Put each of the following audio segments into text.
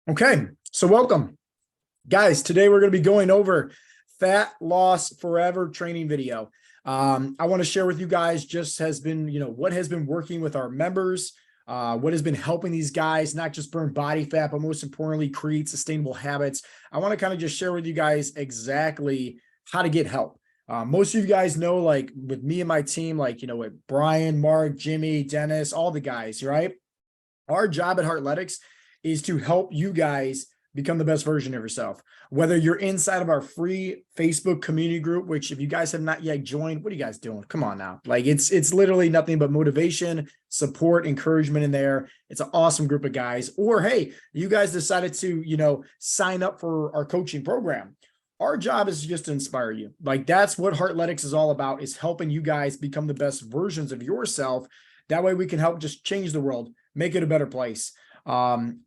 Okay, so welcome. Guys, today we're going to be going over fat loss forever training video. I want to share with you guys just has been, what has been working with our members, what has been helping these guys not just burn body fat, but most importantly, create sustainable habits. I want to kind of just share with you guys exactly how to get help. Most of you guys know, like with me and my team, with Brian, Mark, Jimmy, Dennis, all the guys, right? Our job at Heartletics is to help you guys become the best version of yourself. Whether you're inside of our free Facebook community group, which if you guys have not yet joined, what are you guys doing? Come on now. Like it's literally nothing but motivation, support, encouragement in there. It's an awesome group of guys. Or hey, you guys decided to, sign up for our coaching program. Our job is just to inspire you. Like that's what Heartletics is all about, is helping you guys become the best versions of yourself. That way we can help just change the world, make it a better place.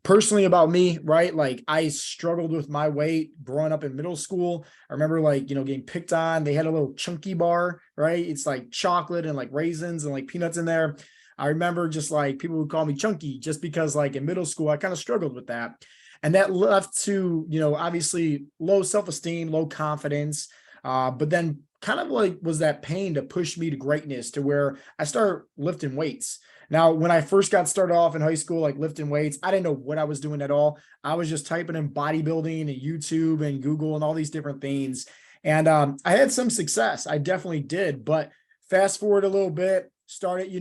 Personally about me, right? Like I struggled with my weight growing up in middle school. I remember getting picked on. They had a little chunky bar, right? It's like chocolate and like raisins and like peanuts in there. I remember just like people would call me chunky just because like in middle school, I kind of struggled with that. And that left to, obviously low self-esteem, low confidence. But then kind of like was that pain to push me to greatness to where I started lifting weights. Now, when I first got started off in high school, like lifting weights, I didn't know what I was doing at all. I was just typing in bodybuilding and YouTube and Google and all these different things. And I had some success. I definitely did. But fast forward a little bit, started,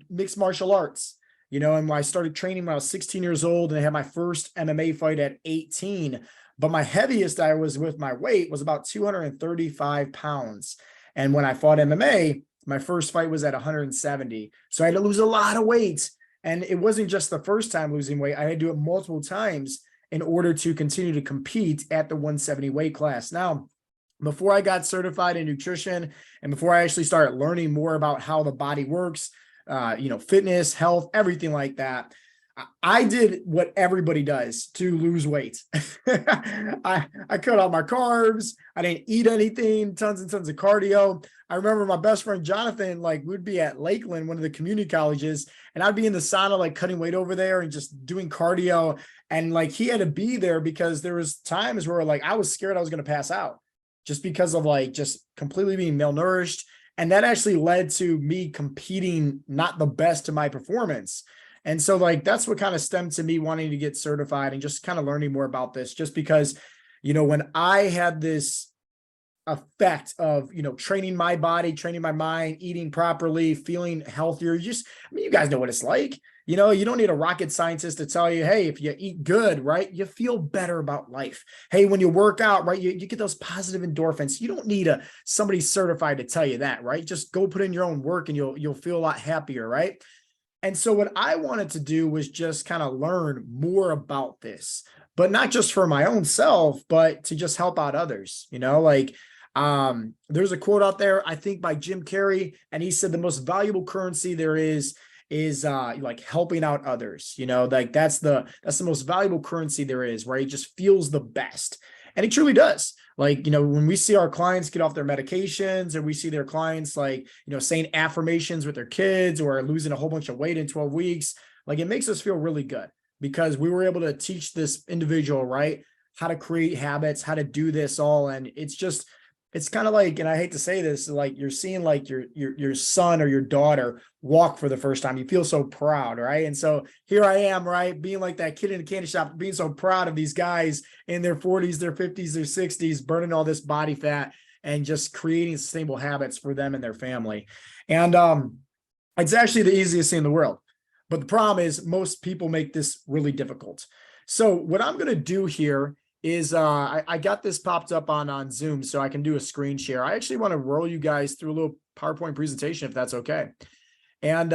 mixed martial arts, and I started training when I was 16 years old and I had my first MMA fight at 18. But my heaviest I was with my weight was about 235 pounds. And when I fought MMA, my first fight was at 170. So I had to lose a lot of weight. And it wasn't just the first time losing weight. I had to do it multiple times in order to continue to compete at the 170 weight class. Now, before I got certified in nutrition and before I actually started learning more about how the body works, fitness, health, everything like that, I did what everybody does to lose weight. I cut out my carbs. I didn't eat anything, tons and tons of cardio. I remember my best friend, Jonathan, like we'd be at Lakeland, one of the community colleges, and I'd be in the sauna, like cutting weight over there and just doing cardio. And like, he had to be there because there was times where like, I was scared I was going to pass out just because of like, just completely being malnourished. And that actually led to me competing not the best to my performance. And so like, that's what kind of stemmed to me wanting to get certified and just kind of learning more about this, just because, when I had this effect of, training my body, training my mind, eating properly, feeling healthier, you guys know what it's like. You don't need a rocket scientist to tell you, hey, if you eat good, right, you feel better about life. Hey, when you work out, right, you get those positive endorphins. You don't need somebody certified to tell you that, right? Just go put in your own work and you'll feel a lot happier, right? And so what I wanted to do was just kind of learn more about this, but not just for my own self, but to just help out others, there's a quote out there, I think by Jim Carrey, and he said the most valuable currency there is like helping out others, like that's the most valuable currency there is, where he just feels the best. And he truly does. Like, when we see our clients get off their medications and we see their clients saying affirmations with their kids or losing a whole bunch of weight in 12 weeks, like it makes us feel really good because we were able to teach this individual, right, how to create habits, how to do this all. And it's kind of like, and I hate to say this, like you're seeing like your son or your daughter walk for the first time. You feel so proud, right? And so here I am, right, being like that kid in the candy shop, being so proud of these guys in their 40s, their 50s, their 60s, burning all this body fat and just creating sustainable habits for them and their family. And it's actually the easiest thing in the world. But the problem is most people make this really difficult. So what I'm going to do here is I got this popped up on Zoom so I can do a screen share. I actually want to roll you guys through a little PowerPoint presentation if that's okay. And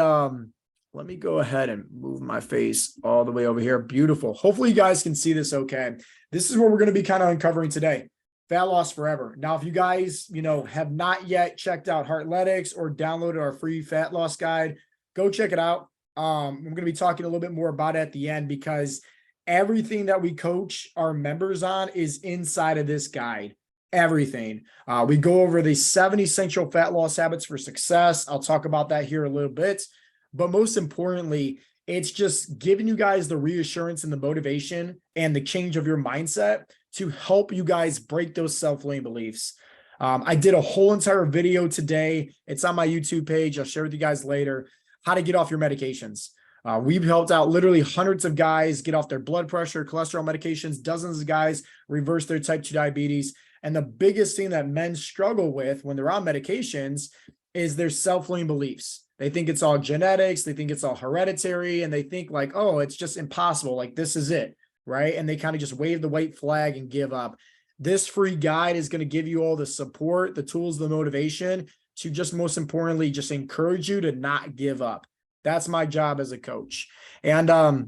let me go ahead and move my face all the way over here. Beautiful. Hopefully you guys can see this okay. This is what we're going to be kind of uncovering today. Fat loss forever. Now, if you guys, have not yet checked out Heartletics or downloaded our free fat loss guide, go check it out. I'm going to be talking a little bit more about it at the end because everything that we coach our members on is inside of this guide. Everything. We go over the 7 essential fat loss habits for success. I'll talk about that here a little bit. But most importantly, It's just giving you guys the reassurance and the motivation and the change of your mindset to help you guys break those self-limiting beliefs. I did a whole entire video today. It's on my YouTube page. I'll share with you guys later how to get off your medications. We've helped out literally hundreds of guys get off their blood pressure, cholesterol medications, dozens of guys reverse their type 2 diabetes. And the biggest thing that men struggle with when they're on medications is their self-limiting beliefs. They think it's all genetics. They think it's all hereditary. And they think like, oh, it's just impossible. Like this is it, right? And they kind of just wave the white flag and give up. This free guide is going to give you all the support, the tools, the motivation to just most importantly, just encourage you to not give up. That's my job as a coach. And a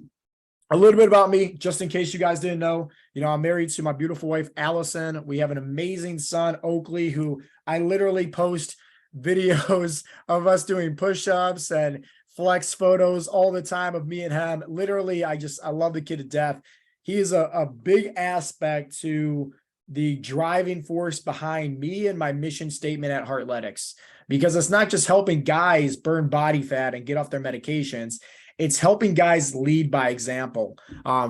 little bit about me, just in case you guys didn't know, I'm married to my beautiful wife, Allison. We have an amazing son, Oakley, who I literally post videos of us doing push-ups and flex photos all the time of me and him. Literally, I love the kid to death. He is a big aspect to the driving force behind me and my mission statement at Heartletics, because it's not just helping guys burn body fat and get off their medications. It's helping guys lead by example.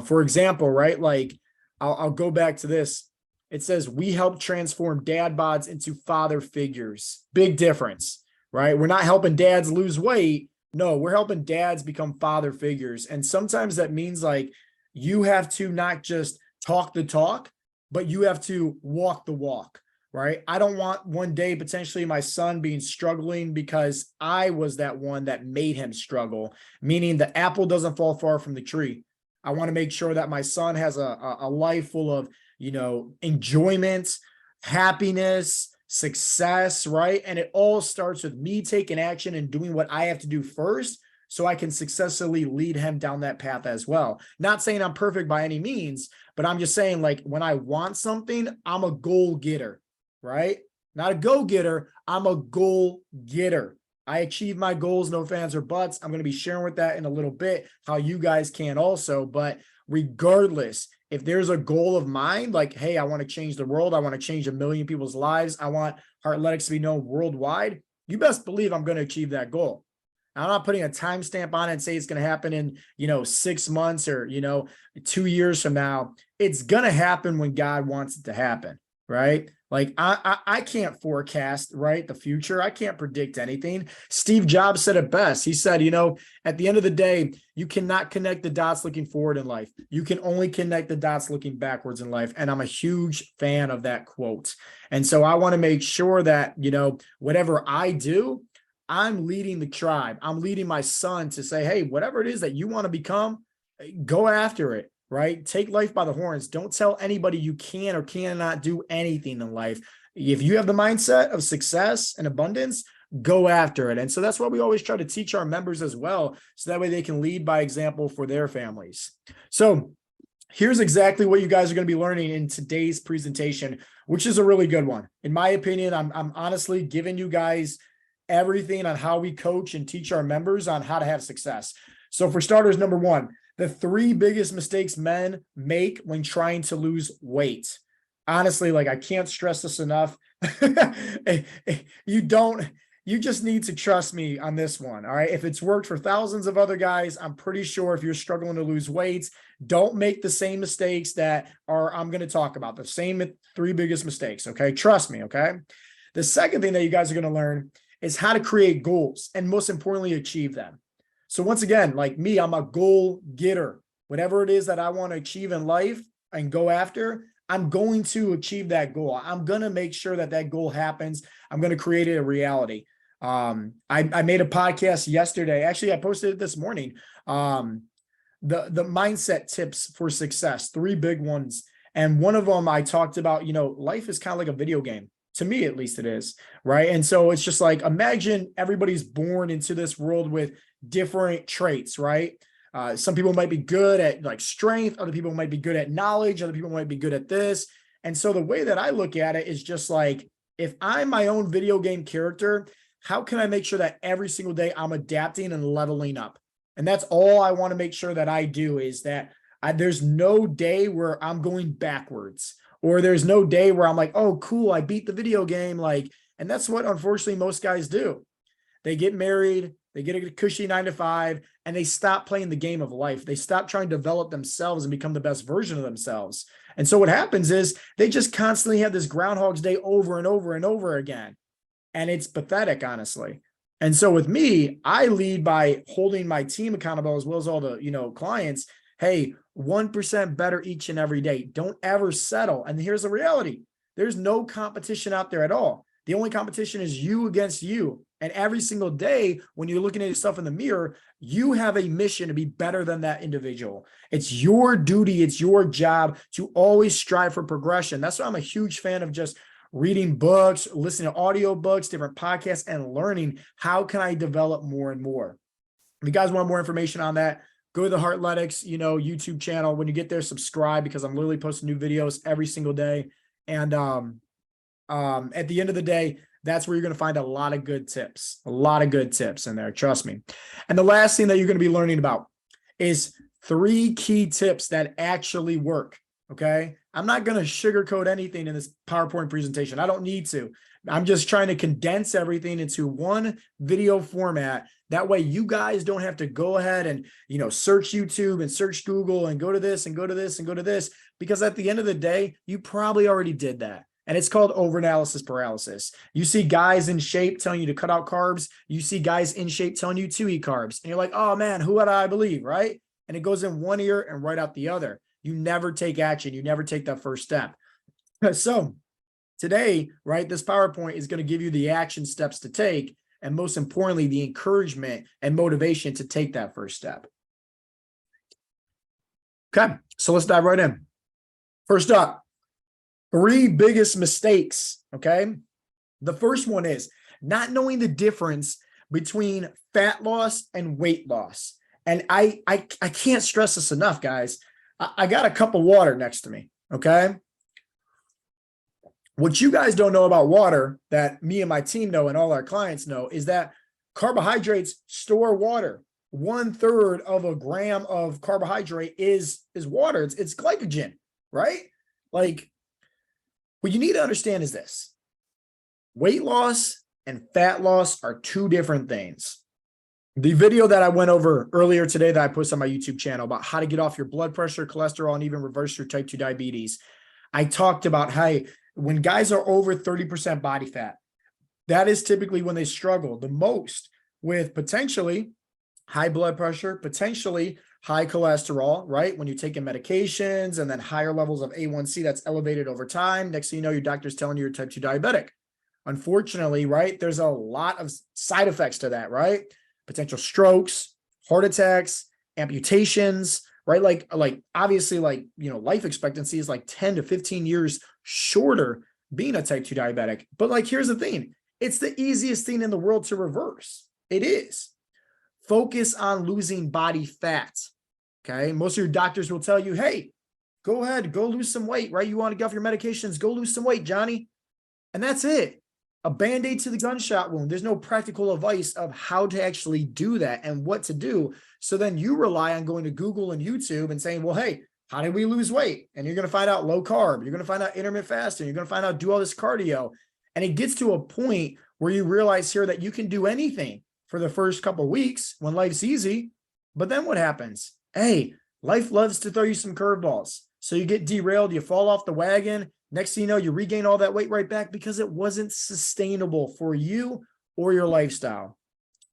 For example, right? Like I'll go back to this. It says, we help transform dad bods into father figures. Big difference, right? We're not helping dads lose weight. No, we're helping dads become father figures. And sometimes that means like you have to not just talk the talk, but you have to walk the walk, right? I don't want one day potentially my son being struggling because I was that one that made him struggle, meaning the apple doesn't fall far from the tree. I want to make sure that my son has a life full of, enjoyment, happiness, success, right? And it all starts with me taking action and doing what I have to do first so I can successfully lead him down that path as well. Not saying I'm perfect by any means, but I'm just saying like when I want something, I'm a goal getter, right? Not a go-getter. I'm a goal getter. I achieve my goals, no fans or buts. I'm going to be sharing with that in a little bit, how you guys can also, but regardless, if there's a goal of mine, like, hey, I want to change the world. I want to change 1 million people's lives. I want Heartletics to be known worldwide. You best believe I'm going to achieve that goal. I'm not putting a timestamp on it and say it's going to happen in, 6 months or, 2 years from now. It's going to happen when God wants it to happen, right? Like I can't forecast, right, the future. I can't predict anything. Steve Jobs said it best. He said, at the end of the day, you cannot connect the dots looking forward in life. You can only connect the dots looking backwards in life. And I'm a huge fan of that quote. And so I want to make sure that, whatever I do, I'm leading the tribe. I'm leading my son to say, hey, whatever it is that you want to become, go after it, right? Take life by the horns. Don't tell anybody you can or cannot do anything in life. If you have the mindset of success and abundance, go after it. And so that's what we always try to teach our members as well. So that way they can lead by example for their families. So here's exactly what you guys are going to be learning in today's presentation, which is a really good one. In my opinion, I'm honestly giving you guys everything on how we coach and teach our members on how to have success. So for starters, number one, the 3 biggest mistakes men make when trying to lose weight. Honestly, like I can't stress this enough. You just need to trust me on this one. All right. If it's worked for thousands of other guys, I'm pretty sure if you're struggling to lose weight, don't make the same mistakes that I'm going to talk about. The same 3 biggest mistakes. Okay. Trust me. Okay. The second thing that you guys are going to learn is how to create goals and most importantly, achieve them. So once again, like me, I'm a goal getter. Whatever it is that I want to achieve in life and go after, I'm going to achieve that goal. I'm going to make sure that that goal happens. I'm going to create it a reality. I made a podcast yesterday. Actually, I posted it this morning. The mindset tips for success, 3 big ones. And one of them I talked about, life is kind of like a video game. To me, at least it is, right? And so it's just like, imagine everybody's born into this world with different traits, right? Some people might be good at like strength. Other people might be good at knowledge. Other people might be good at this. And so the way that I look at it is just like, if I'm my own video game character, how can I make sure that every single day I'm adapting and leveling up? And that's all I want to make sure that I do is that there's no day where I'm going backwards. Or there's no day where I'm like, oh, cool, I beat the video game. And that's what, unfortunately, most guys do. They get married, they get a cushy 9 to 5, and they stop playing the game of life. They stop trying to develop themselves and become the best version of themselves. And so what happens is they just constantly have this Groundhog's Day over and over and over again. And it's pathetic, honestly. And so with me, I lead by holding my team accountable as well as all the, clients. Hey, 1% better each and every day. Don't ever settle. And here's the reality. There's no competition out there at all. The only competition is you against you. And every single day, when you're looking at yourself in the mirror, you have a mission to be better than that individual. It's your duty. It's your job to always strive for progression. That's why I'm a huge fan of just reading books, listening to audio books, different podcasts, and learning how can I develop more and more. If you guys want more information on that, go to the Heartletics, YouTube channel. When you get there, subscribe, because I'm literally posting new videos every single day. And at the end of the day, that's where you're going to find a lot of good tips in there. Trust me. And the last thing that you're going to be learning about is 3 key tips that actually work. Okay. I'm not going to sugarcoat anything in this PowerPoint presentation. I don't need to. I'm just trying to condense everything into one video format. That way you guys don't have to go ahead and, search YouTube and search Google and go to this and go to this and go to this, because at the end of the day, you probably already did that. And it's called overanalysis paralysis. You see guys in shape telling you to cut out carbs. You see guys in shape telling you to eat carbs. And you're like, oh man, who would I believe, right? And it goes in one ear and right out the other. You never take action. You never take that first step. So today, right, this PowerPoint is going to give you the action steps to take, and most importantly, the encouragement and motivation to take that first step. Okay, so let's dive right in. First up, 3 biggest mistakes, okay? The first one is not knowing the difference between fat loss and weight loss. And I can't stress this enough, guys. I got a cup of water next to me, okay? What you guys don't know about water that me and my team know and all our clients know is that carbohydrates store water. 1/3 of a gram of carbohydrate is water. It's glycogen, right? Like, what you need to understand is this. Weight loss and fat loss are 2 different things. The video that I went over earlier today that I posted on my YouTube channel about how to get off your blood pressure, cholesterol, and even reverse your type 2 diabetes, I talked about how when guys are over 30% body fat, that is typically when they struggle the most with potentially high blood pressure, potentially high cholesterol, right? When you're taking medications and then higher levels of A1C that's elevated over time. Next thing you know, your doctor's telling you you're type 2 diabetic. Unfortunately, right, there's a lot of side effects to that, right? Potential strokes, heart attacks, amputations, right? Like obviously, life expectancy is like 10 to 15 years shorter being a type 2 diabetic. But here's the thing. It's the easiest thing in the world to reverse. It is. Focus on losing body fat. Okay. Most of your doctors will tell you, hey, go ahead, go lose some weight, right? You want to get off your medications, go lose some weight, Johnny. And that's it. A Band-Aid to the gunshot wound. There's no practical advice of how to actually do that and what to do. So then you rely on going to Google and YouTube and saying, well, hey, how do we lose weight? And you're going to find out low carb. You're going to find out intermittent fasting. You're going to find out do all this cardio. And it gets to a point where you realize here that you can do anything for the first couple of weeks when life's easy. But then what happens? Hey, life loves to throw you some curveballs. So you get derailed, you fall off the wagon. Next thing you know, you regain all that weight right back because it wasn't sustainable for you or your lifestyle.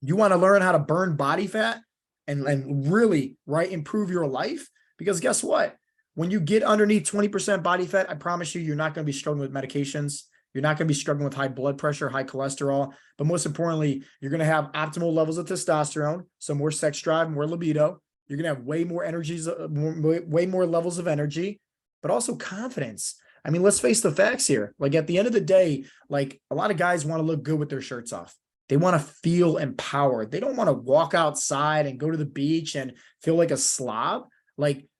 You want to learn how to burn body fat and really, right, improve your life? Because guess what? When you get underneath 20% body fat, I promise you're not going to be struggling with medications. You're not going to be struggling with high blood pressure, high cholesterol. But most importantly, you're going to have optimal levels of testosterone, so more sex drive, more libido. You're going to have way more energies, way more levels of energy, but also confidence. I mean, let's face the facts here. At the end of the day, a lot of guys want to look good with their shirts off. They want to feel empowered. They don't want to walk outside and go to the beach and feel like a slob.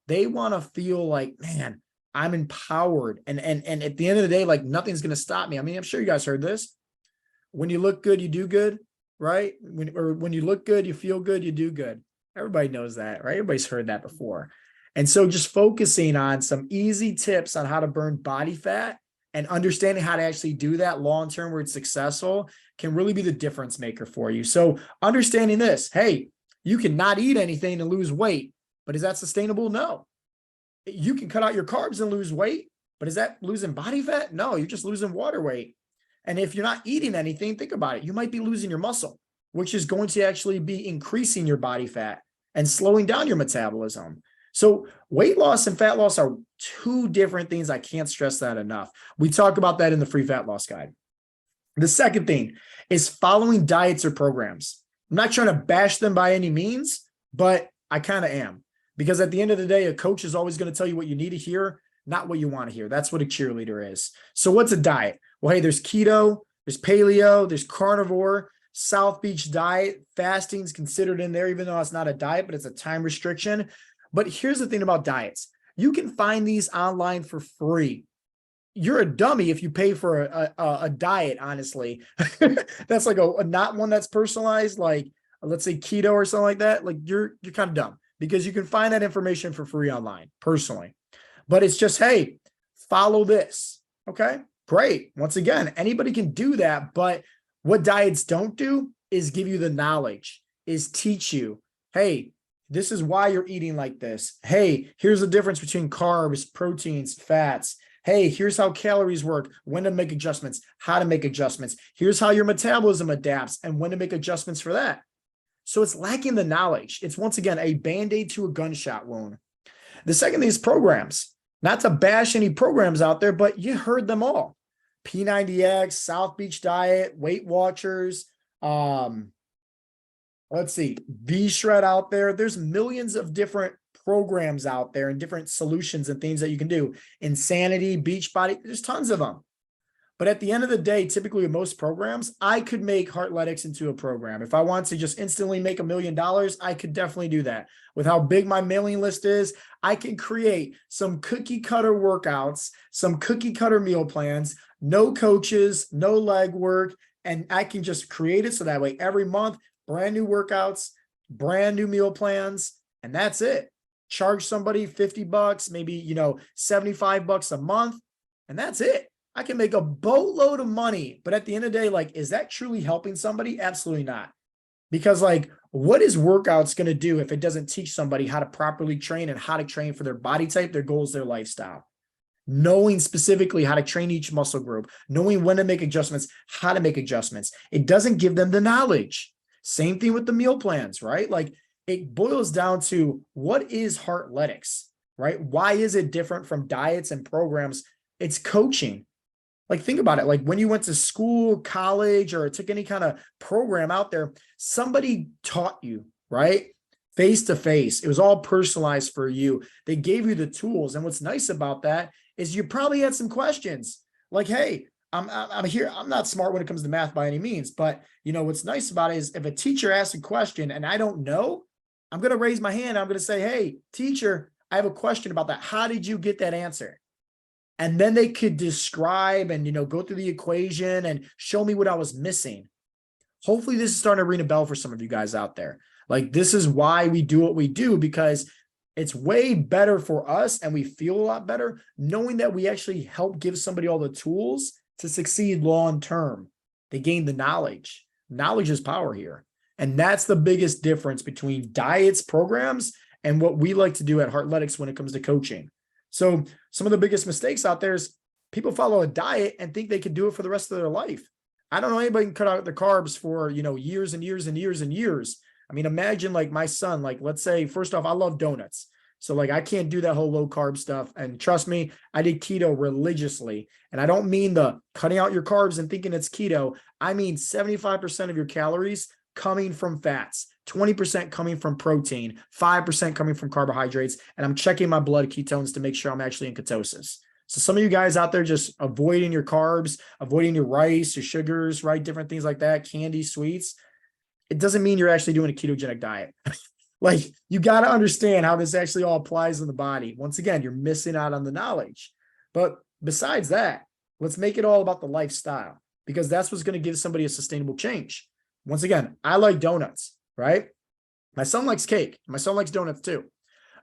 They want to feel like, man, I'm empowered. And at the end of the day, nothing's going to stop me. I mean, I'm sure you guys heard this. When you look good, you do good, right? When you look good, you feel good, you do good. Everybody knows that, right? Everybody's heard that before. And so just focusing on some easy tips on how to burn body fat And understanding how to actually do that long-term where it's successful can really be the difference maker for you. So understanding this, hey, you can not eat anything and lose weight, but is that sustainable? No. You can cut out your carbs and lose weight, but is that losing body fat? No, you're just losing water weight. And if you're not eating anything, think about it. You might be losing your muscle, which is going to actually be increasing your body fat and slowing down your metabolism. So weight loss and fat loss are two different things. I can't stress that enough. We talk about that in the free fat loss guide. The second thing is following diets or programs. I'm not trying to bash them by any means, but I kind of am. Because at the end of the day, a coach is always going to tell you what you need to hear, not what you want to hear. That's what a cheerleader is. So what's a diet? Well, hey, there's keto, there's paleo, there's carnivore, South Beach diet. Fasting is considered in there, even though it's not a diet, but it's a time restriction. But here's the thing about diets. You can find these online for free. You're a dummy if you pay for a diet, honestly. That's like a not one that's personalized, like let's say keto or something like that. Like you're kind of dumb because you can find that information for free online, personally. But it's just, hey, follow this. Okay, great. Once again, anybody can do that. But what diets don't do is give you the knowledge, is teach you, hey, this is why you're eating like this. Hey, here's the difference between carbs, proteins, fats. Hey, here's how calories work, when to make adjustments, how to make adjustments. Here's how your metabolism adapts and when to make adjustments for that. So it's lacking the knowledge. It's once again a Band-Aid to a gunshot wound. The second thing is programs. Not to bash any programs out there, but you heard them all. P90X, South Beach Diet, Weight Watchers, let's see, V-Shred out there. There's millions of different programs out there and different solutions and things that you can do. Insanity, Beachbody, there's tons of them. But at the end of the day, typically with most programs, I could make Heartletics into a program. If I want to just instantly make $1 million, I could definitely do that. With how big my mailing list is, I can create some cookie cutter workouts, some cookie cutter meal plans, no coaches, no leg work, and I can just create it so that way every month, brand new workouts, brand new meal plans, and that's it. Charge somebody $50, maybe, $75 a month, and that's it. I can make a boatload of money, but at the end of the day, like, is that truly helping somebody? Absolutely not. Because like, what is workouts going to do if it doesn't teach somebody how to properly train and how to train for their body type, their goals, their lifestyle? Knowing specifically how to train each muscle group, knowing when to make adjustments, how to make adjustments. It doesn't give them the knowledge. Same thing with the meal plans, right? Like it boils down to what is Heartletics, right? Why is it different from diets and programs? It's coaching. Like, think about it. Like when you went to school, college, or took any kind of program out there, somebody taught you, right? Face to face. It was all personalized for you. They gave you the tools. And what's nice about that is you probably had some questions like, hey, I'm here. I'm not smart when it comes to math by any means, but what's nice about it is if a teacher asks a question and I don't know, I'm going to raise my hand. I'm going to say, hey, teacher, I have a question about that. How did you get that answer? And then they could describe and, go through the equation and show me what I was missing. Hopefully this is starting to ring a bell for some of you guys out there. Like, this is why we do what we do, because it's way better for us and we feel a lot better knowing that we actually help give somebody all the tools to succeed long-term. They gain the knowledge. Knowledge is power here. And that's the biggest difference between diets, programs, and what we like to do at Heartletics when it comes to coaching. So some of the biggest mistakes out there is people follow a diet and think they can do it for the rest of their life. I don't know anybody can cut out the carbs for, years and years and years and years. I mean, imagine like my son, like, let's say, first off, I love donuts. So like, I can't do that whole low carb stuff. And trust me, I did keto religiously. And I don't mean the cutting out your carbs and thinking it's keto. I mean, 75% of your calories coming from fats, 20% coming from protein, 5% coming from carbohydrates. And I'm checking my blood ketones to make sure I'm actually in ketosis. So some of you guys out there just avoiding your carbs, avoiding your rice, your sugars, right? Different things like that, candy, sweets. It doesn't mean you're actually doing a ketogenic diet. Like, you got to understand how this actually all applies in the body. Once again, you're missing out on the knowledge. But besides that, let's make it all about the lifestyle, because that's what's going to give somebody a sustainable change. Once again, I like donuts, right? My son likes cake. My son likes donuts too.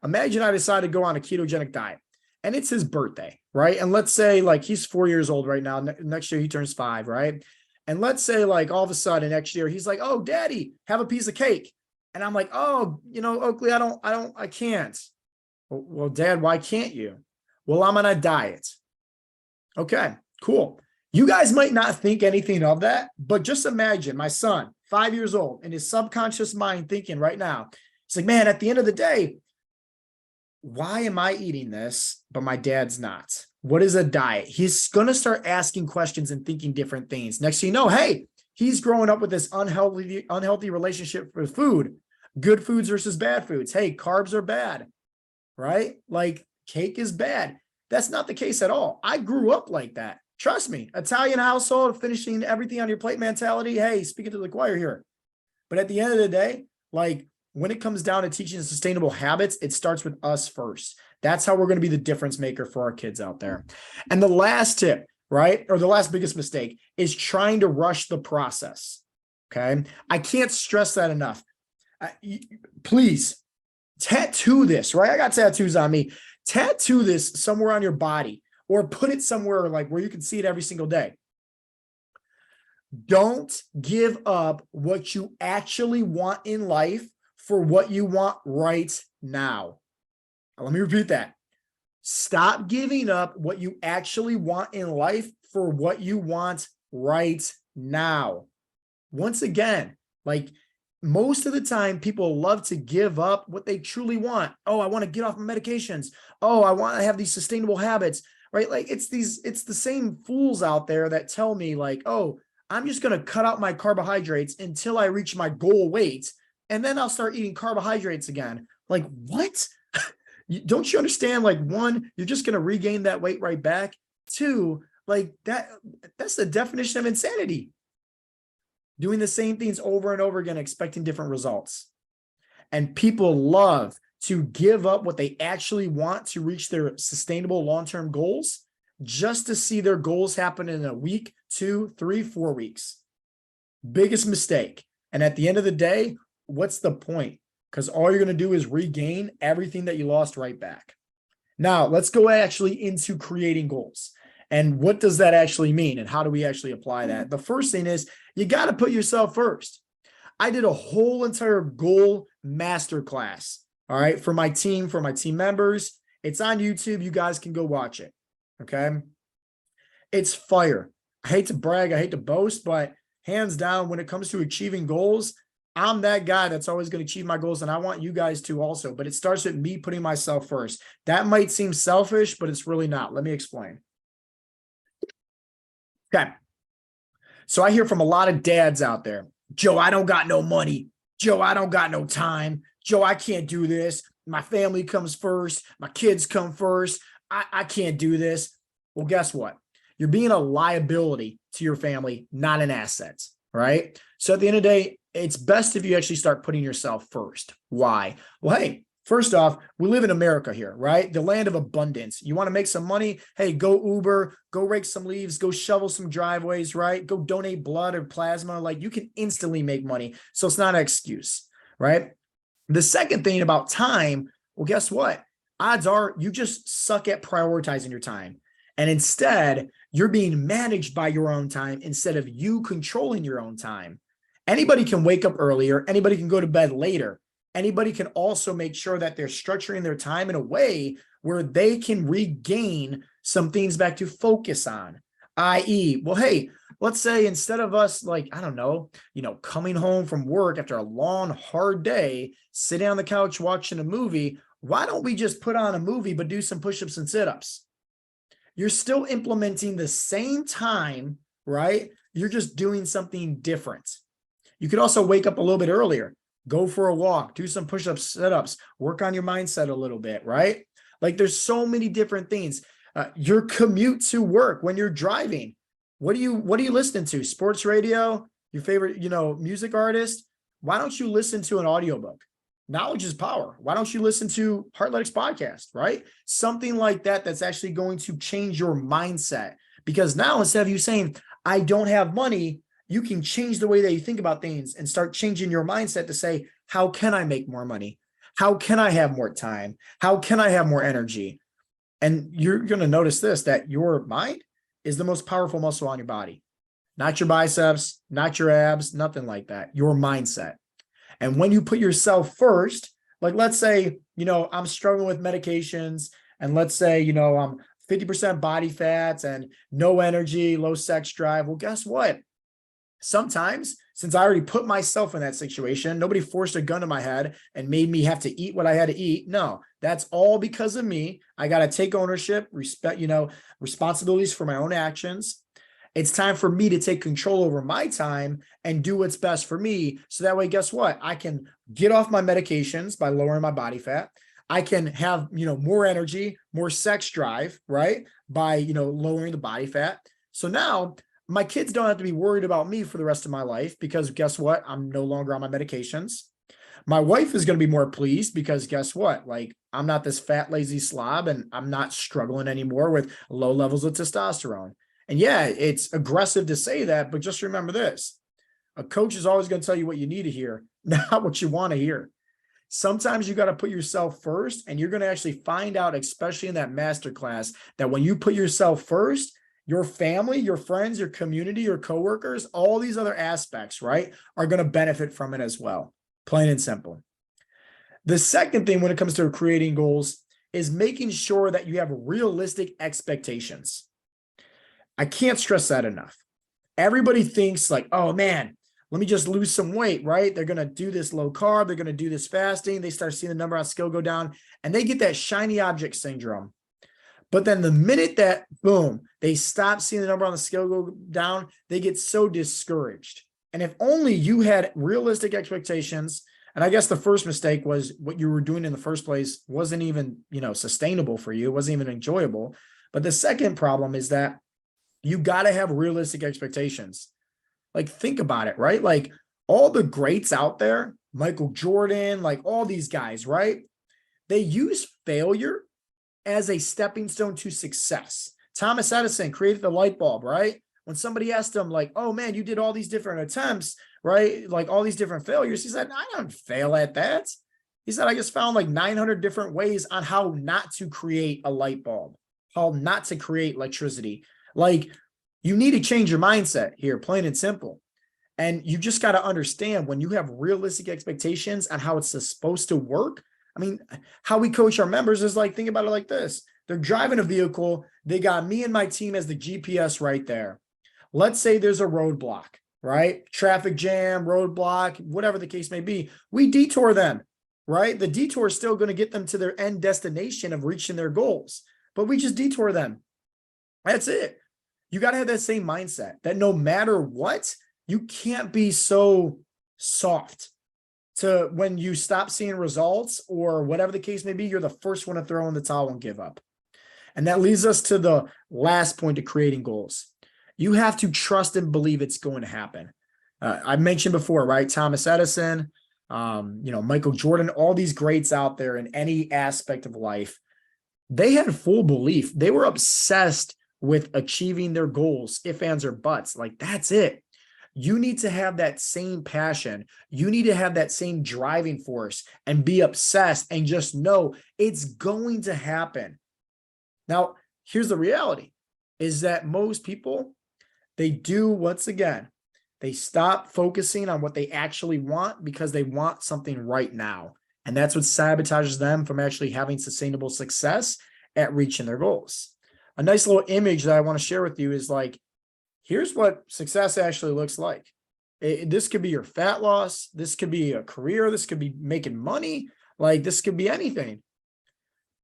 Imagine I decide to go on a ketogenic diet. and it's his birthday, right? And let's say like he's 4 years old right now. Next year he turns 5, right? And let's say like all of a sudden next year he's like, "Oh, daddy, have a piece of cake." And I'm like, "Oh, Oakley, I can't." Well, dad, why can't you? Well, I'm on a diet. Okay, cool. You guys might not think anything of that, but just imagine my son, 5 years old, in his subconscious mind thinking right now, it's like, man, at the end of the day, why am I eating this, but my dad's not? What is a diet? He's going to start asking questions and thinking different things. Next thing you know, hey, he's growing up with this unhealthy relationship with food, good foods versus bad foods. Hey, carbs are bad, right? Like cake is bad. That's not the case at all. I grew up like that. Trust me, Italian household, finishing everything on your plate mentality. Hey, speaking to the choir here. But at the end of the day, like when it comes down to teaching sustainable habits, it starts with us first. That's how we're going to be the difference maker for our kids out there. And the last tip, right? Or the last biggest mistake is trying to rush the process. Okay. I can't stress that enough. Please tattoo this, right? I got tattoos on me. Tattoo this somewhere on your body or put it somewhere like where you can see it every single day. Don't give up what you actually want in life for what you want right now. Let me repeat that. Stop giving up what you actually want in life for what you want right now. Once again, like most of the time, people love to give up what they truly want. Oh, I want to get off my medications. Oh, I want to have these sustainable habits, right? Like it's the same fools out there that tell me like, oh, I'm just going to cut out my carbohydrates until I reach my goal weight. And then I'll start eating carbohydrates again. Like, what? Don't you understand? Like, one, you're just going to regain that weight right back. Two, like that's the definition of insanity. Doing the same things over and over again, expecting different results. And people love to give up what they actually want to reach their sustainable long-term goals just to see their goals happen in a week, 2, 3, 4 weeks. Biggest mistake. And at the end of the day, what's the point? Because all you're going to do is regain everything that you lost right back. Now, let's go actually into creating goals. And what does that actually mean? And how do we actually apply that? The first thing is you got to put yourself first. I did a whole entire goal masterclass, all right, for my team members. It's on YouTube. You guys can go watch it. Okay. It's fire. I hate to brag. I hate to boast, but hands down, when it comes to achieving goals, I'm that guy that's always going to achieve my goals. And I want you guys to also, but it starts with me putting myself first. That might seem selfish, but it's really not. Let me explain. Okay. So I hear from a lot of dads out there. Joe, I don't got no money. Joe, I don't got no time. Joe, I can't do this. My family comes first. My kids come first. I can't do this. Well, guess what? You're being a liability to your family, not an asset, right? So at the end of the day, it's best if you actually start putting yourself first. Why? Well, hey, first off, we live in America here, right? The land of abundance. You want to make some money? Hey, go Uber, go rake some leaves, go shovel some driveways, right? Go donate blood or plasma. Like you can instantly make money. So it's not an excuse, right? The second thing about time, well, guess what? Odds are you just suck at prioritizing your time. And instead, you're being managed by your own time instead of you controlling your own time. Anybody can wake up earlier. Anybody can go to bed later. Anybody can also make sure that they're structuring their time in a way where they can regain some things back to focus on, i.e., well, hey, let's say instead of us like, I don't know, coming home from work after a long, hard day, sitting on the couch watching a movie, why don't we just put on a movie but do some push-ups and sit-ups? You're still implementing the same time, right? You're just doing something different. You could also wake up a little bit earlier, go for a walk, do some push-ups, sit-ups, work on your mindset a little bit, right? Like there's so many different things. Your commute to work when you're driving, what are you listening to? Sports radio, your favorite, music artist? Why don't you listen to an audiobook? Knowledge is power. Why don't you listen to Heartletics podcast, right? Something like that that's actually going to change your mindset. Because now instead of you saying, I don't have money, you can change the way that you think about things and start changing your mindset to say, how can I make more money? How can I have more time? How can I have more energy? And you're going to notice this, that your mind is the most powerful muscle on your body, not your biceps, not your abs, nothing like that, your mindset. And when you put yourself first, like let's say, I'm struggling with medications, and let's say, I'm 50% body fats and no energy, low sex drive. Well, guess what? Sometimes, since I already put myself in that situation, nobody forced a gun to my head and made me have to eat what I had to eat. No, that's all because of me. I got to take ownership, respect, responsibilities for my own actions. It's time for me to take control over my time and do what's best for me. So that way, guess what? I can get off my medications by lowering my body fat. I can have, more energy, more sex drive, right? By, lowering the body fat. So now my kids don't have to be worried about me for the rest of my life, because guess what? I'm no longer on my medications. My wife is going to be more pleased because guess what? Like, I'm not this fat, lazy slob, and I'm not struggling anymore with low levels of testosterone. And yeah, it's aggressive to say that, but just remember this. A coach is always going to tell you what you need to hear, not what you want to hear. Sometimes you got to put yourself first, and you're going to actually find out, especially in that masterclass, that when you put yourself first, your family, your friends, your community, your coworkers, all these other aspects, right, are going to benefit from it as well. Plain and simple. The second thing when it comes to creating goals is making sure that you have realistic expectations. I can't stress that enough. Everybody thinks like, oh man, let me just lose some weight, right? They're going to do this low carb. They're going to do this fasting. They start seeing the number on scale go down, and they get that shiny object syndrome. But then the minute that, boom, they stop seeing the number on the scale go down, they get so discouraged. And if only you had realistic expectations, and I guess the first mistake was what you were doing in the first place wasn't even, sustainable for you. It wasn't even enjoyable. But the second problem is that you got to have realistic expectations. Like, think about it, right? Like all the greats out there, Michael Jordan, like all these guys, right? They use failure as a stepping stone to success. Thomas Edison created the light bulb, right? When somebody asked him like, oh man, you did all these different attempts, right? Like all these different failures. He said, I don't fail at that. He said, I just found like 900 different ways on how not to create a light bulb, how not to create electricity. Like, you need to change your mindset here, plain and simple. And you just got to understand, when you have realistic expectations on how it's supposed to work. I mean, how we coach our members is like, think about it like this. They're driving a vehicle. They got me and my team as the GPS right there. Let's say there's a roadblock, right? Traffic jam, roadblock, whatever the case may be. We detour them, right? The detour is still going to get them to their end destination of reaching their goals, but we just detour them. That's it. You got to have that same mindset that no matter what, you can't be so soft to when you stop seeing results or whatever the case may be, you're the first one to throw in the towel and give up. And that leads us to the last point of creating goals. You have to trust and believe it's going to happen. I mentioned before, right? Thomas Edison, Michael Jordan, all these greats out there in any aspect of life, they had full belief. They were obsessed with achieving their goals, if, ands, or buts. Like, that's it. You need to have that same passion. You need to have that same driving force and be obsessed and just know it's going to happen. Now, here's the reality is that most people, they do, once again, they stop focusing on what they actually want because they want something right now. And that's what sabotages them from actually having sustainable success at reaching their goals. A nice little image that I want to share with you is like, here's what success actually looks like. This could be your fat loss. This could be a career. This could be making money. Like, this could be anything.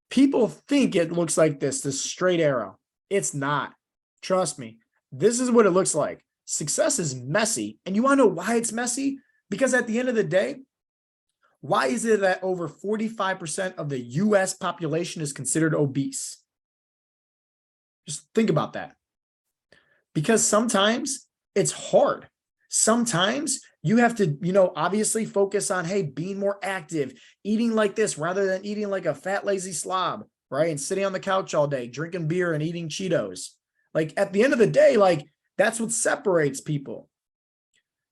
People think it looks like this straight arrow. It's not. Trust me. This is what it looks like. Success is messy. And you want to know why it's messy? Because at the end of the day, why is it that over 45% of the US population is considered obese? Just think about that. Because sometimes it's hard. Sometimes you have to, obviously focus on, hey, being more active, eating like this rather than eating like a fat, lazy slob, right? And sitting on the couch all day, drinking beer and eating Cheetos. Like, at the end of the day, like, that's what separates people.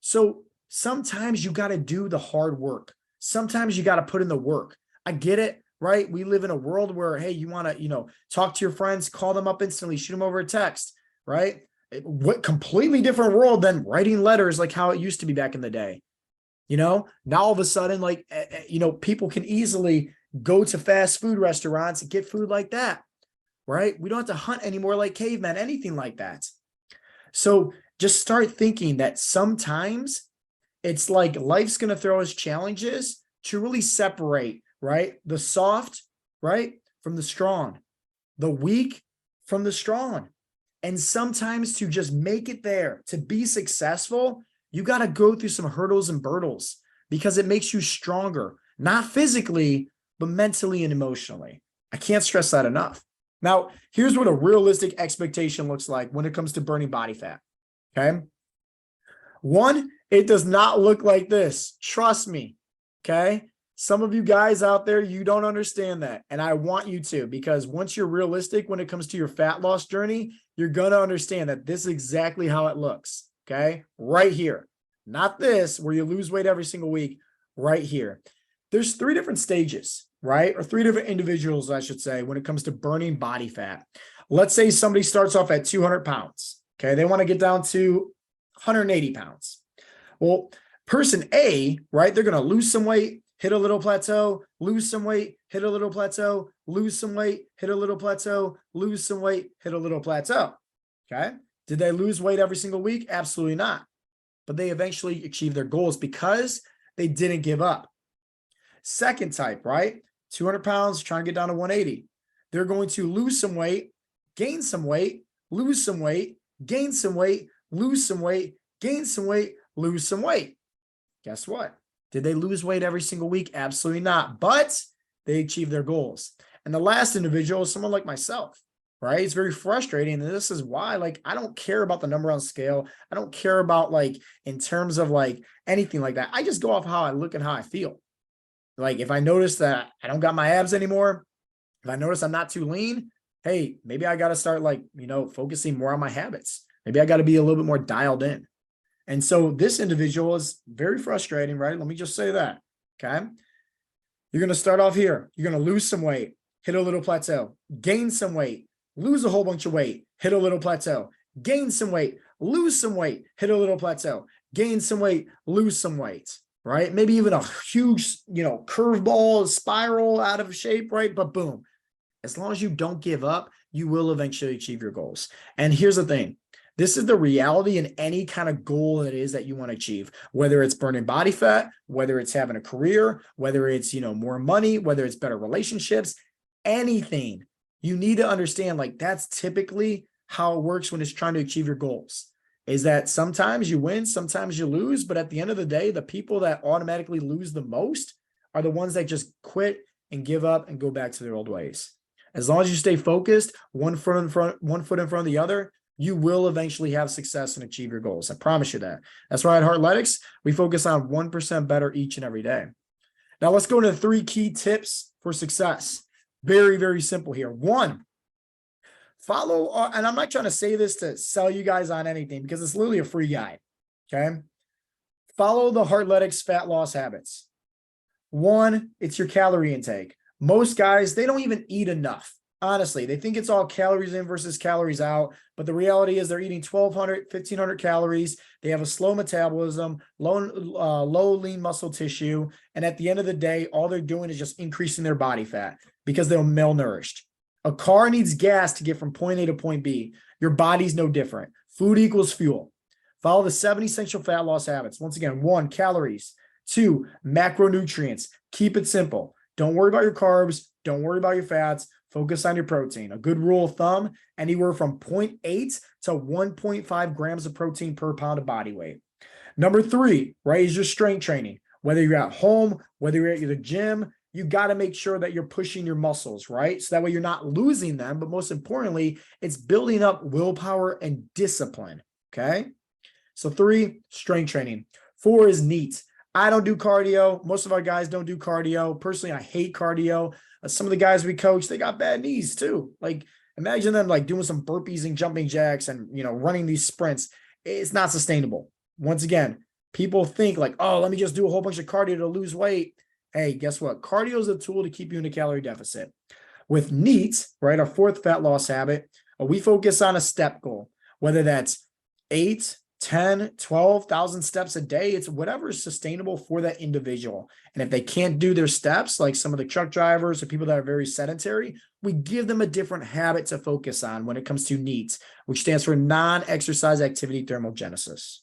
So sometimes you got to do the hard work. Sometimes you got to put in the work. I get it. right? We live in a world where, hey, you want to, talk to your friends, call them up instantly, shoot them over a text, right? What completely different world than writing letters like how it used to be back in the day. Now all of a sudden, like, people can easily go to fast food restaurants and get food like that, right? We don't have to hunt anymore like cavemen, anything like that. So just start thinking that sometimes it's like life's going to throw us challenges to really separate, right? The soft, right, from the strong, the weak from the strong. And sometimes to just make it there, to be successful, you got to go through some hurdles and hurdles because it makes you stronger, not physically, but mentally and emotionally. I can't stress that enough. Now, here's what a realistic expectation looks like when it comes to burning body fat. Okay. One, it does not look like this. Trust me. Okay. Some of you guys out there, you don't understand that. And I want you to, because once you're realistic when it comes to your fat loss journey, you're going to understand that this is exactly how it looks. Okay. Right here. Not this where you lose weight every single week. Right here. There's 3 different stages, right? Or 3 different individuals, I should say, when it comes to burning body fat. Let's say somebody starts off at 200 pounds. Okay. They want to get down to 180 pounds. Well, person A, right? They're going to lose some weight, hit a little plateau, lose some weight, hit a little plateau, lose some weight, hit a little plateau, lose some weight, hit a little plateau. Okay. Did they lose weight every single week? Absolutely not. But they eventually achieved their goals because they didn't give up. Second type, right? 200 pounds, trying to get down to 180. They're going to lose some weight, gain some weight, lose some weight, gain some weight, lose some weight, gain some weight, lose some weight. Guess what? Did they lose weight every single week? Absolutely not. But they achieved their goals. And the last individual is someone like myself, right? It's very frustrating. And this is why, like, I don't care about the number on scale. I don't care about, like, in terms of like anything like that. I just go off how I look and how I feel. Like, if I notice that I don't got my abs anymore, if I notice I'm not too lean, hey, maybe I got to start, like, focusing more on my habits. Maybe I got to be a little bit more dialed in. And so this individual is very frustrating, right? Let me just say that. Okay. You're going to start off here. You're going to lose some weight, hit a little plateau, gain some weight, lose a whole bunch of weight, hit a little plateau, gain some weight, lose some weight, hit a little plateau, gain some weight, lose some weight, right? Maybe even a huge, curveball, spiral out of shape, right? But boom, as long as you don't give up, you will eventually achieve your goals. And here's the thing. This is the reality in any kind of goal that it is that you want to achieve, whether it's burning body fat, whether it's having a career, whether it's, more money, whether it's better relationships, anything. You need to understand, like, that's typically how it works when it's trying to achieve your goals, is that sometimes you win, sometimes you lose. But at the end of the day, the people that automatically lose the most are the ones that just quit and give up and go back to their old ways. As long as you stay focused, one foot in front of the other, you will eventually have success and achieve your goals. I promise you that. That's why at Heartletics, we focus on 1% better each and every day. Now let's go into 3 key tips for success. Very, very simple here. 1, follow, and I'm not trying to say this to sell you guys on anything because it's literally a free guide. Okay. Follow the Heartletics fat loss habits. 1, it's your calorie intake. Most guys, they don't even eat enough. Honestly, they think it's all calories in versus calories out. But the reality is they're eating 1,200, 1,500 calories. They have a slow metabolism, low lean muscle tissue. And at the end of the day, all they're doing is just increasing their body fat because they're malnourished. A car needs gas to get from point A to point B. Your body's no different. Food equals fuel. Follow the 7 essential fat loss habits. Once again, 1, calories. 2, macronutrients. Keep it simple. Don't worry about your carbs. Don't worry about your fats. Focus on your protein. A good rule of thumb, anywhere from 0.8 to 1.5 grams of protein per pound of body weight. Number 3, right, is your strength training. Whether you're at home, whether you're at the gym, you got to make sure that you're pushing your muscles, right? So that way you're not losing them. But most importantly, it's building up willpower and discipline. Okay. So 3, strength training. 4 is NEAT. I don't do cardio. Most of our guys don't do cardio. Personally, I hate cardio. Some of the guys we coach, they got bad knees too. Like, imagine them like doing some burpees and jumping jacks and, running these sprints. It's not sustainable. Once again, people think like, oh, let me just do a whole bunch of cardio to lose weight. Hey, guess what? Cardio is a tool to keep you in a calorie deficit. With NEAT, right, our fourth fat loss habit, we focus on a step goal, whether that's 8, 10, 12,000 steps a day. It's whatever is sustainable for that individual. And if they can't do their steps, like some of the truck drivers or people that are very sedentary, we give them a different habit to focus on when it comes to NEAT, which stands for non-exercise activity thermogenesis.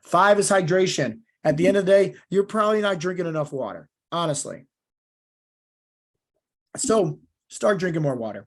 5 is hydration. At the end of the day, you're probably not drinking enough water, honestly. So start drinking more water.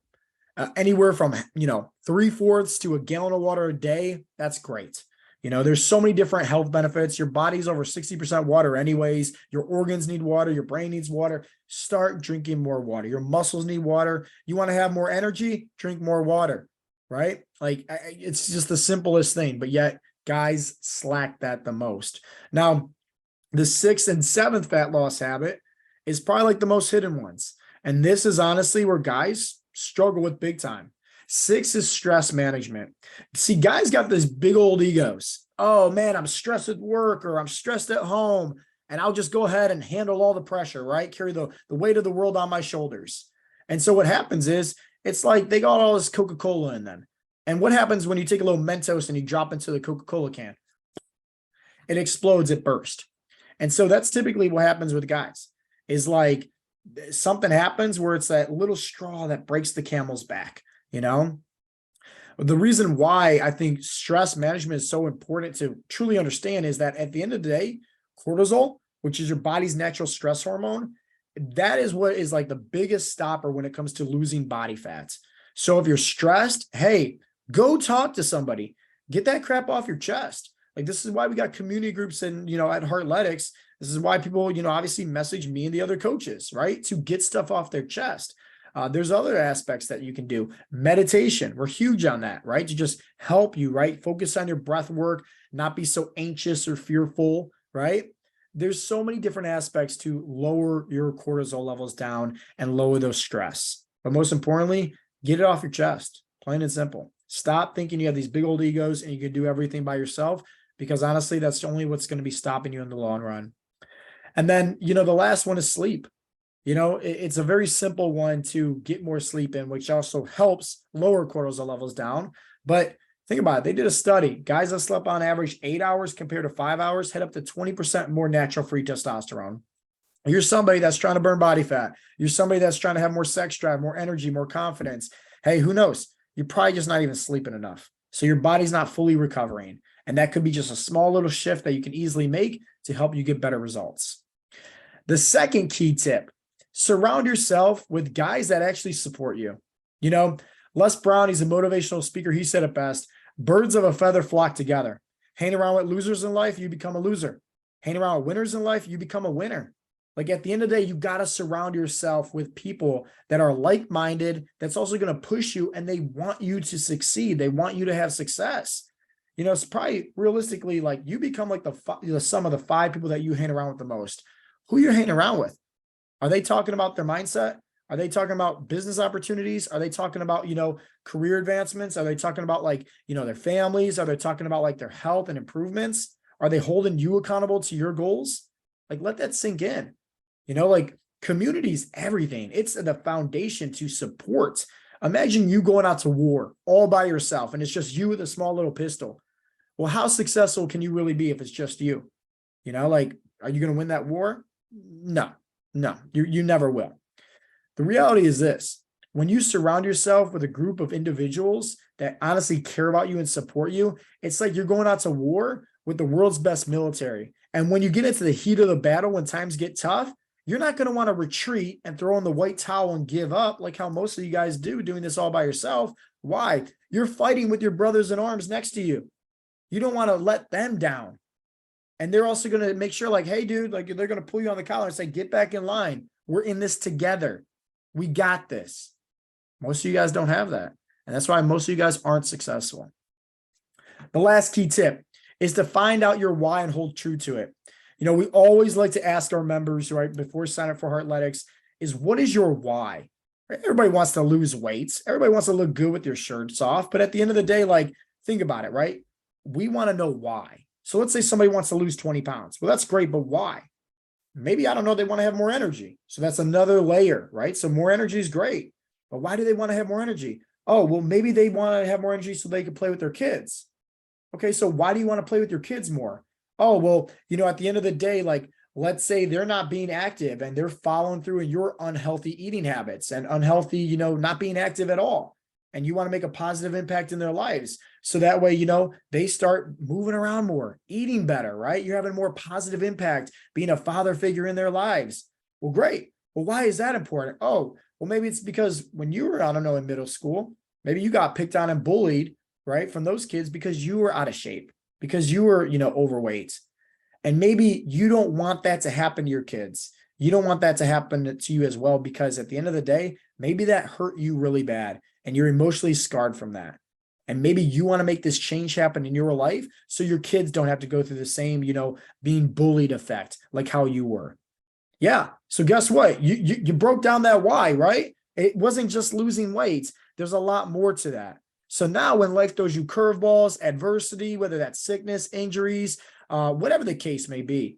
Anywhere from, 3/4 to a gallon of water a day. That's great. There's so many different health benefits. Your body's over 60% water anyways. Your organs need water. Your brain needs water. Start drinking more water. Your muscles need water. You want to have more energy? Drink more water, right? Like, it's just the simplest thing, but yet guys slack that the most. Now, the 6th and 7th fat loss habit is probably like the most hidden ones. And this is honestly where guys struggle with big time. 6 is stress management. See, guys got these big old egos. Oh man, I'm stressed at work or I'm stressed at home, and I'll just go ahead and handle all the pressure, right? Carry the weight of the world on my shoulders. And so what happens is it's like they got all this Coca-Cola in them. And what happens when you take a little Mentos and you drop into the Coca-Cola can? It explodes, it bursts. And so that's typically what happens with guys, is like something happens where it's that little straw that breaks the camel's back. The reason why I think stress management is so important to truly understand is that at the end of the day, cortisol, which is your body's natural stress hormone, that is what is like the biggest stopper when it comes to losing body fat. So if you're stressed, hey, go talk to somebody, get that crap off your chest. Like, this is why we got community groups and, at Heartletics. This is why people, obviously message me and the other coaches, right? To get stuff off their chest. There's other aspects that you can do. Meditation, we're huge on that, right? To just help you, right? Focus on your breath work, not be so anxious or fearful, right? There's so many different aspects to lower your cortisol levels down and lower those stress. But most importantly, get it off your chest, plain and simple. Stop thinking you have these big old egos and you can do everything by yourself, because honestly, that's only what's going to be stopping you in the long run. And then, the last one is sleep. It's a very simple one to get more sleep in, which also helps lower cortisol levels down. But think about it. They did a study. Guys that slept on average 8 hours compared to 5 hours had up to 20% more natural free testosterone. You're somebody that's trying to burn body fat. You're somebody that's trying to have more sex drive, more energy, more confidence. Hey, who knows? You're probably just not even sleeping enough. So your body's not fully recovering. And that could be just a small little shift that you can easily make to help you get better results. The second key tip: surround yourself with guys that actually support you. Les Brown, he's a motivational speaker. He said it best: birds of a feather flock together. Hang around with losers in life, you become a loser. Hang around with winners in life, you become a winner. Like, at the end of the day, you got to surround yourself with people that are like-minded, that's also going to push you, and they want you to succeed. They want you to have success. It's probably realistically like you become like the sum of the 5 people that you hang around with the most. Who you're hanging around with? Are they talking about their mindset? Are they talking about business opportunities? Are they talking about, career advancements? Are they talking about their families? Are they talking about like their health and improvements? Are they holding you accountable to your goals? Like, let that sink in. Community is everything. It's the foundation to support. Imagine you going out to war all by yourself and it's just you with a small little pistol. Well, how successful can you really be if it's just you? Are you going to win that war? No, you never will. The reality is this: when you surround yourself with a group of individuals that honestly care about you and support you, it's like you're going out to war with the world's best military. And when you get into the heat of the battle, when times get tough, you're not going to want to retreat and throw in the white towel and give up like how most of you guys do, doing this all by yourself. Why? You're fighting with your brothers in arms next to you. You don't want to let them down. And they're also going to make sure, like, hey, dude, like, they're going to pull you on the collar and say, get back in line. We're in this together. We got this. Most of you guys don't have that. And that's why most of you guys aren't successful. The last key tip is to find out your why and hold true to it. We always like to ask our members, right, before sign up for Heartletics, is what is your why? Right? Everybody wants to lose weight. Everybody wants to look good with their shirts off. But at the end of the day, like, think about it, right? We want to know why. So let's say somebody wants to lose 20 pounds. Well, that's great, but why? Maybe, I don't know, they want to have more energy. So that's another layer, right? So more energy is great. But why do they want to have more energy? Oh, well, maybe they want to have more energy so they can play with their kids. Okay, so why do you want to play with your kids more? Oh, well, at the end of the day, like, let's say they're not being active and they're following through in your unhealthy eating habits and unhealthy, not being active at all. And you want to make a positive impact in their lives. So that way, they start moving around more, eating better, right? You're having more positive impact, being a father figure in their lives. Well, great. Well, why is that important? Oh, well, maybe it's because when you were, I don't know, in middle school, maybe you got picked on and bullied, right, from those kids because you were out of shape, because you were, overweight. And maybe you don't want that to happen to your kids. You don't want that to happen to you as well, because at the end of the day, maybe that hurt you really bad and you're emotionally scarred from that. And maybe you want to make this change happen in your life so your kids don't have to go through the same, being bullied effect like how you were. Yeah. So guess what? You broke down that why, right? It wasn't just losing weight. There's a lot more to that. So now when life throws you curveballs, adversity, whether that's sickness, injuries, whatever the case may be,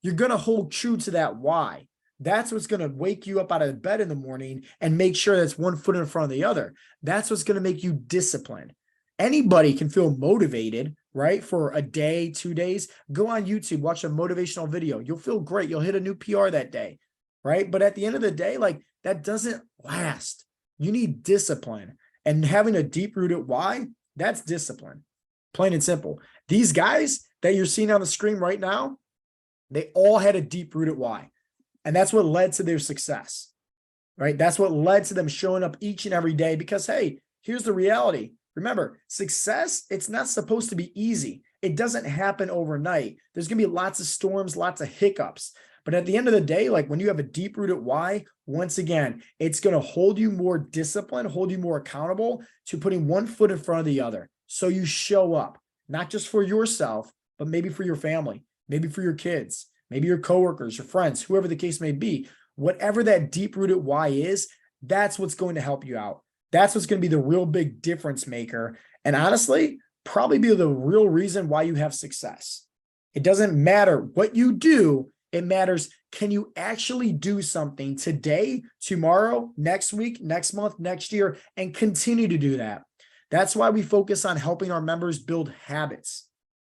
you're going to hold true to that why. That's what's going to wake you up out of bed in the morning and make sure that's one foot in front of the other. That's what's going to make you disciplined. Anybody can feel motivated, right? For a day, 2 days, go on YouTube, watch a motivational video. You'll feel great. You'll hit a new PR that day, right? But at the end of the day, like, that doesn't last. You need discipline, and having a deep rooted why, that's discipline, plain and simple. These guys that you're seeing on the screen right now, they all had a deep rooted why. And that's what led to their success, right? That's what led to them showing up each and every day, because, hey, here's the reality. Remember, success, it's not supposed to be easy. It doesn't happen overnight. There's going to be lots of storms, lots of hiccups. But at the end of the day, like, when you have a deep rooted why, once again, it's going to hold you more disciplined, hold you more accountable to putting one foot in front of the other. So you show up, not just for yourself, but maybe for your family, maybe for your kids, maybe your coworkers, your friends, whoever the case may be. Whatever that deep rooted why is, that's what's going to help you out. That's what's going to be the real big difference maker. And honestly, probably be the real reason why you have success. It doesn't matter what you do. It matters, can you actually do something today, tomorrow, next week, next month, next year, and continue to do that? That's why we focus on helping our members build habits,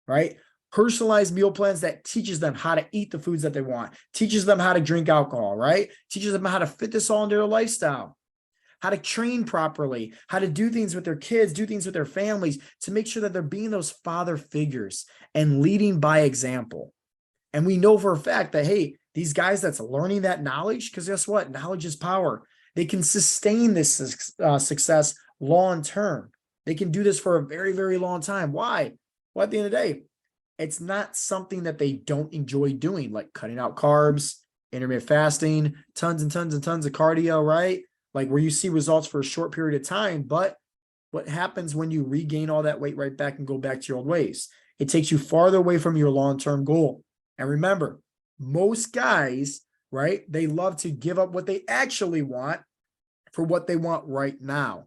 right? Personalized meal plans that teaches them how to eat the foods that they want, teaches them how to drink alcohol, right? Teaches them how to fit this all into their lifestyle, how to train properly, how to do things with their kids, do things with their families, to make sure that they're being those father figures and leading by example. And we know for a fact that, hey, these guys that's learning that knowledge, because guess what? Knowledge is power. They can sustain this success long term. They can do this for a very, very long time. Why? Well, at the end of the day, it's not something that they don't enjoy doing, like cutting out carbs, intermittent fasting, tons and tons and tons of cardio, right? Like, where you see results for a short period of time. But what happens when you regain all that weight right back and go back to your old ways? It takes you farther away from your long-term goal. And remember, most guys, right, they love to give up what they actually want for what they want right now.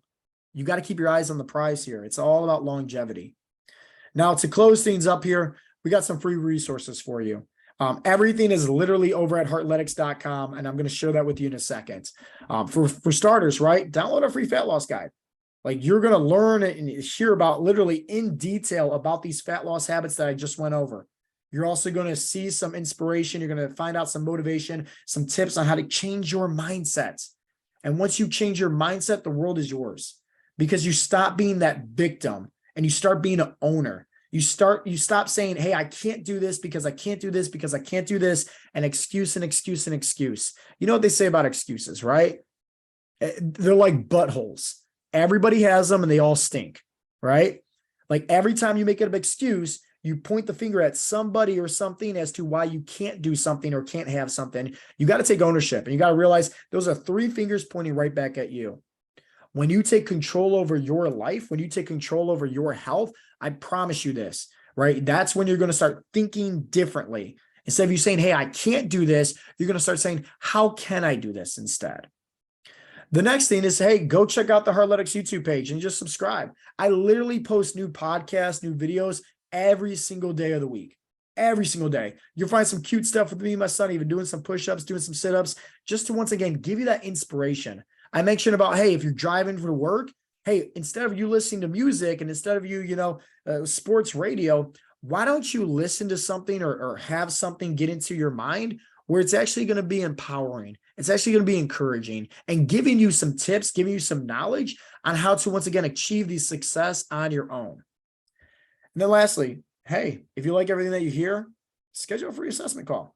You got to keep your eyes on the prize here. It's all about longevity. Now, to close things up here, we got some free resources for you. Everything is literally over at heartletics.com, and I'm going to share that with you in a second. For starters, right, download a free fat loss guide. Like, you're going to learn and hear about literally in detail about these fat loss habits that I just went over. You're also going to see some inspiration. You're going to find out some motivation, some tips on how to change your mindset. And once you change your mindset, the world is yours, because you stop being that victim and you start being an owner. You stop saying, hey, I can't do this because I can't do this because I can't do this, and excuse and excuse and excuse. You know what they say about excuses, right? They're like buttholes. Everybody has them and they all stink, right? Like, every time you make an excuse, you point the finger at somebody or something as to why you can't do something or can't have something. You got to take ownership, and you got to realize those are three fingers pointing right back at you. When you take control over your life, when you take control over your health, I promise you this, right? That's when you're going to start thinking differently. Instead of you saying, hey, I can't do this, you're going to start saying, how can I do this instead? The next thing is, hey, go check out the Heartletics YouTube page and just subscribe. I literally post new podcasts, new videos every single day of the week. every single day. You'll find some cute stuff with me and my son, even doing some push-ups, doing some sit-ups, just to once again give you that inspiration. I mentioned about, hey, if you're driving for work, hey, instead of you listening to music and instead of you, sports radio, why don't you listen to something or have something get into your mind where it's actually going to be empowering. It's actually going to be encouraging and giving you some tips, giving you some knowledge on how to, once again, achieve the success on your own. And then lastly, hey, if you like everything that you hear, schedule a free assessment call.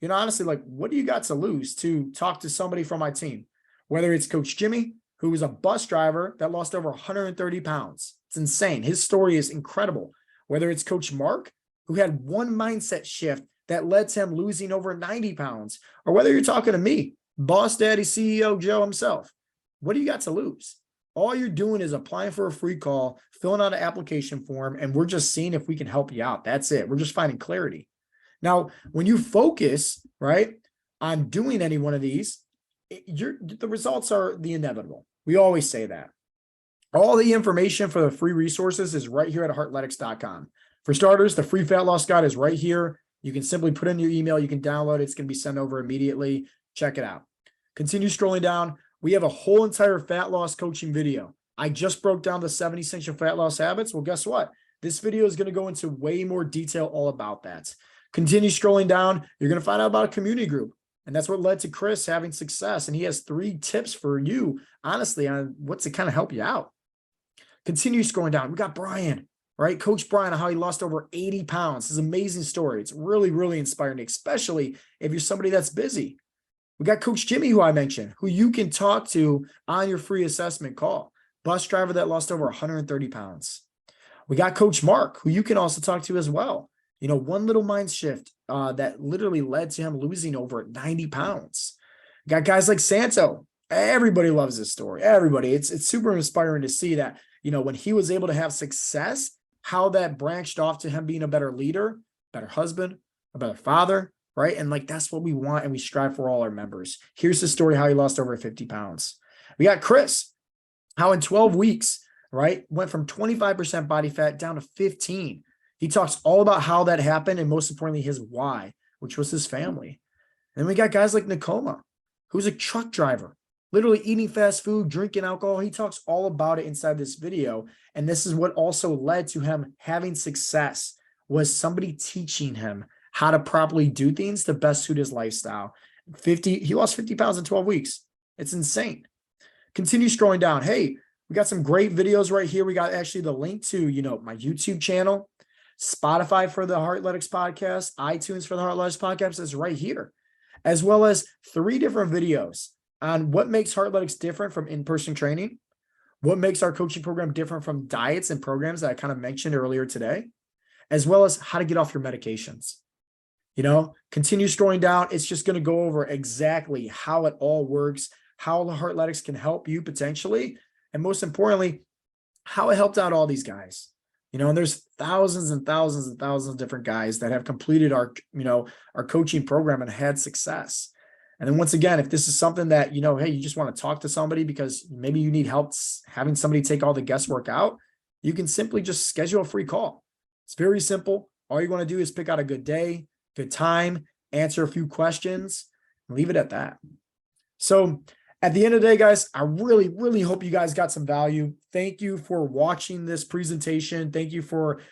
Honestly, like, what do you got to lose to talk to somebody from my team? Whether it's Coach Jimmy, who was a bus driver that lost over 130 pounds. It's insane. His story is incredible. Whether it's Coach Mark, who had one mindset shift that led to him losing over 90 pounds, or whether you're talking to me, Boss Daddy CEO Joe himself, what do you got to lose? All you're doing is applying for a free call, filling out an application form, and we're just seeing if we can help you out. That's it. We're just finding clarity. Now, when you focus, right, on doing any one of these, the results are the inevitable. We always say that. All the information for the free resources is right here at heartletics.com. For starters, the free fat loss guide is right here. You can simply put in your email. You can download it. It's going to be sent over immediately. Check it out. Continue scrolling down. We have a whole entire fat loss coaching video. I just broke down the 7 essential fat loss habits. Well, guess what? This video is going to go into way more detail all about that. Continue scrolling down. You're going to find out about a community group. And that's what led to Chris having success. And he has 3 tips for you, honestly, on what to kind of help you out. Continue scrolling down. We got Brian, right? Coach Brian, on how he lost over 80 pounds. It's an amazing story. It's really, really inspiring, especially if you're somebody that's busy. We got Coach Jimmy, who I mentioned, who you can talk to on your free assessment call. Bus driver that lost over 130 pounds. We got Coach Mark, who you can also talk to as well. One little mind shift that literally led to him losing over 90 pounds. Got guys like Santo. Everybody loves this story. Everybody. It's super inspiring to see that, when he was able to have success, how that branched off to him being a better leader, better husband, a better father, right? And that's what we want and we strive for all our members. Here's the story how he lost over 50 pounds. We got Chris, how in 12 weeks, right, went from 25% body fat down to 15. He talks all about how that happened and most importantly, his why, which was his family. And then we got guys like Nakoma, who's a truck driver, literally eating fast food, drinking alcohol. He talks all about it inside this video. And this is what also led to him having success, was somebody teaching him how to properly do things to best suit his lifestyle. He lost 50 pounds in 12 weeks. It's insane. Continue scrolling down. Hey, we got some great videos right here. We got actually the link to, my YouTube channel, Spotify for the Heartletics podcast, iTunes for the Heartletics podcast is right here, as well as 3 different videos on what makes Heartletics different from in-person training, what makes our coaching program different from diets and programs that I kind of mentioned earlier today, as well as how to get off your medications. Continue scrolling down. It's just going to go over exactly how it all works, how the Heartletics can help you potentially, and most importantly, how it helped out all these guys. And there's thousands and thousands and thousands of different guys that have completed our coaching program and had success. And then once again, if this is something that, hey, you just want to talk to somebody because maybe you need help having somebody take all the guesswork out, you can simply just schedule a free call. It's very simple. All you want to do is pick out a good day, good time, answer a few questions, and leave it at that. So at the end of the day, guys, I really, really hope you guys got some value. Thank you for watching this presentation. Thank you for,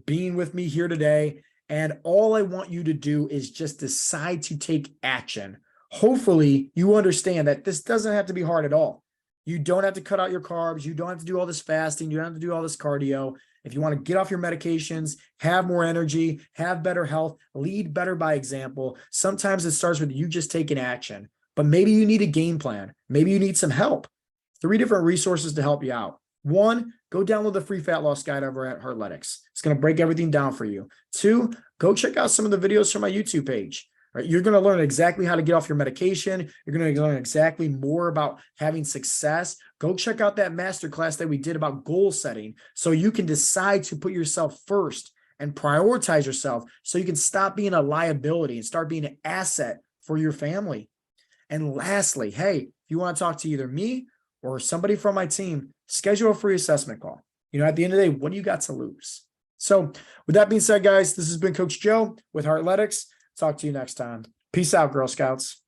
being with me here today. And all I want you to do is just decide to take action. Hopefully you understand that this doesn't have to be hard at all. You don't have to cut out your carbs. You don't have to do all this fasting. You don't have to do all this cardio. If you want to get off your medications, have more energy, have better health, lead better by example, sometimes it starts with you just taking action. But maybe you need a game plan. Maybe you need some help. 3 different resources to help you out. 1, go download the free fat loss guide over at Heartletics. It's going to break everything down for you. 2, go check out some of the videos from my YouTube page. Right? You're going to learn exactly how to get off your medication. You're going to learn exactly more about having success. Go check out that masterclass that we did about goal setting so you can decide to put yourself first and prioritize yourself so you can stop being a liability and start being an asset for your family. And lastly, hey, if you want to talk to either me or somebody from my team, schedule a free assessment call. At the end of the day, what do you got to lose? So with that being said, guys, this has been Coach Joe with Heartletics. Talk to you next time. Peace out, Girl Scouts.